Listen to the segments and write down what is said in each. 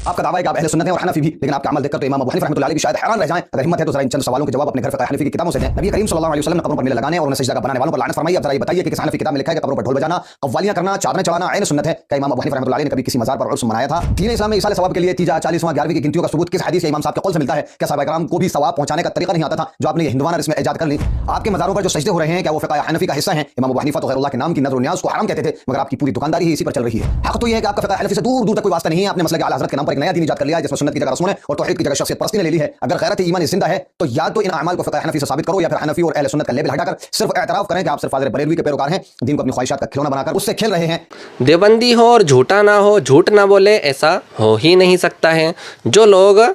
आपका दावा है कि आप अहले सुन्नत हैं और हनफी भी, लेकिन आपका अमल देखकर तो इमाम अबू हनीफा रहमतुल्लाह अलैह भी शायद हैरान रह जाएं। अगर हिम्मत है तो जरा इन चंद सवालों के जवाब अपने घर फ़िक़्ह हनफी की किताबों से दें। नबी करीम सल्लल्लाहु अलैहि वसल्लम ने कब्रों पर मिले लगाने और उन्हें सजदा का बनाने वालों पर लानत फरमाई। अब जरा ये बताइए कि किस हनफी किताब में लिखा है कि कब्रों पर ढोल बजाना, कव्वालियां करना, चादरें चढ़ाना ऐन सुन्नत है? क्या इमाम अबू हनीफा रहमतुल्लाह अलैह ने कभी किसी मज़ार पर उर्स मनाया था? दीन इस्लाम में इसाले सवाब के लिए तीजा, 40वां, 11वीं की गिनतियों का सबूत किस हदीस या इमाम साहब के कौल से मिलता है? क्या सहाबा किराम को भी सवाब पहुंचाने का तरीका नहीं आता था जो आपने ये हिंदुवाना रस्में इजाद कर ली? आपके मज़ारों पर जो सजदे हो रहे हैं क्या वो फ़िक़्ह हनफी का हिस्सा हैं? इमाम अबू हनीफा तो गैरुल्लाह के नाम की नज़र और न्याज़ को हराम कहते थे, मगर आपकी पूरी दुकानदारी ही इसी पर चल रही है। हक़ तो ये है कि आपका फ़िक़्ह हनफी से दूर दूर तक कोई वास्ता नहीं है। आपने मसले आला हज़रत के नाम पर एक नया दीन इजाद कर लिया है जिसमें सुन्नत की जगह रस्मों और तौहीद की जगह शख्सियत परस्ती ने ले ली है। अगर गैरत ईमान जिंदा है तो या तो इन अमाल को फ़िक़्ह हनफी से साबित करो या फिर हनफी और अहले सुन्नत का लेबल हटाकर सिर्फ एतराफ़ करें कि आप सिर्फ फ़ाज़िल बरेलवी के पैरोकार हैं, दीन को अपनी ख्वाहिशात का खिलौना बनाकर उससे खेल रहे हैं। देवबंदी हो और झूठा ना हो, झूठ ना बोले, ऐसा हो ही नहीं सकता है। जो लोग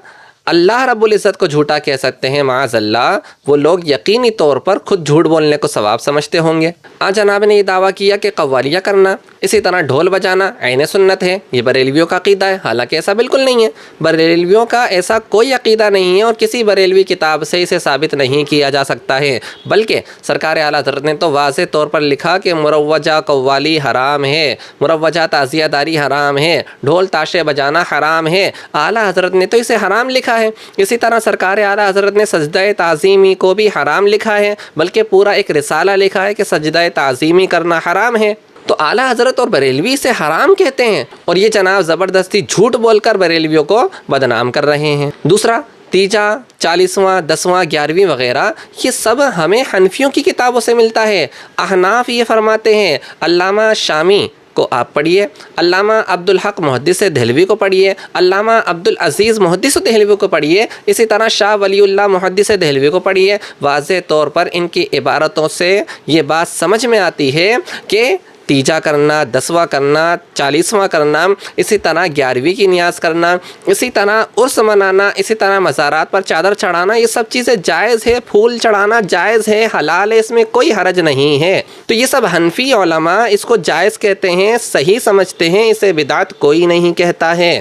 अल्लाह रब्बुल इज़्ज़त को झूठा कह सकते हैं माज़अल्लाह, वो लोग यकीनी तौर पर खुद झूठ बोलने को सवाब समझते होंगे। आज जनाब ने ये दावा किया कि कव्वालियाँ करना, इसी तरह ढोल बजाना ऐन सुन्नत है। ये बरेलवियों का अक़ीदा है, हालांकि ऐसा बिल्कुल नहीं है। बरेलवियों का ऐसा कोई अक़ीदा नहीं है और किसी बरेलवी किताब से इसे साबित नहीं किया जा सकता है। बल्कि सरकार आला हज़रत ने तो वाज़ेह तौर पर लिखा कि मुरव्वजा कव्वाली हराम है, मुरव्वजा ताज़ियादारी हराम है, ढोल ताशे बजाना हराम है। आला हज़रत ने तो इसे हराम लिखा है। इसी तरह सरकार आला हज़रत ने सजदा ताज़ीमी को भी हराम लिखा है, बल्कि पूरा एक रिसाला लिखा है कि सजदा ताज़ीमी करना हराम है। तो आला हज़रत और बरेलवी इसे हराम कहते हैं और ये जनाब ज़बरदस्ती झूठ बोलकर बरेलवियों को बदनाम कर रहे हैं। दूसरा, तीजा, 40वां, 10वां, 11वीं वगैरह ये सब हमें हनफियों की किताबों से मिलता है। अहनाफ ये फरमाते हैं, अल्लामा शामी को आप पढ़िए, अल्लामा अब्दुल हक मुहद्दिस देहलवी को पढ़िए, अल्लामा अब्दुल अज़ीज़ मुहद्दिस देहलवी को पढ़िए, इसी तरह शाह वलीउल्लाह मुहद्दिस देहलवी को पढ़िए। वाज़ेह तौर पर इनकी इबारतों से ये बात समझ में आती है कि तीजा करना, 10वां करना, 40वां करना, इसी तरह 11वीं की नियाज़ करना, इसी तरह उर्स मनाना, इसी तरह मज़ारात पर चादर चढ़ाना, ये सब चीज़ें जायज़ है। फूल चढ़ाना जायज़ है, हलाल है, इसमें कोई हरज नहीं है। तो ये सब हनफी उलमा इसको जायज़ कहते हैं, सही समझते हैं, इसे बिदात कोई नहीं कहता है।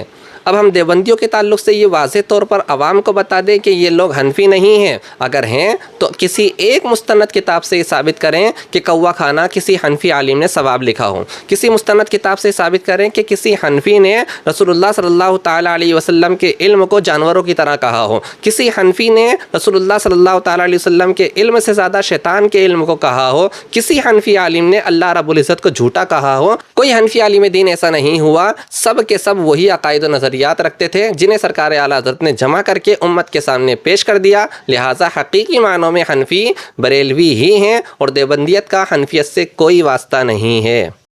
अब हम देवबंदियों के ताल्लुक़ से ये वाज़ेह तौर पर आवाम को बता दें कि ये लोग हनफी नहीं हैं। अगर हैं तो किसी एक मुस्तनद किताब से ये साबित करें कि कौवा खाना किसी हनफी आलिम ने सवाब लिखा हो। किसी मुस्तनद किताब से साबित करें कि किसी हनफी ने रसूलुल्लाह सल्लल्लाहु ताला अलैहि वसल्लम के इल्म को जानवरों की तरह कहा हो। किसी हनफी ने रसूलुल्लाह सल्लल्लाहु ताला अलैहि वसल्लम के इल्म से ज़्यादा शैतान के इल्म को कहा हो। किसी हनफी आलिम ने अल्लाह रब्बुल इज़्ज़त को झूठा कहा हो। कोई हनफी आलिम दीन ऐसा नहीं हुआ। सब के सब वही अक़ाइद व नज़रियात रखते थे जिन्हें सरकार आला हज़रत ने जमा करके उम्मत के सामने पेश कर दिया। लिहाजा हकीकी मानों में हनफी बरेलवी ही हैं और देवबंदियत का हनफियत से कोई वास्ता नहीं है।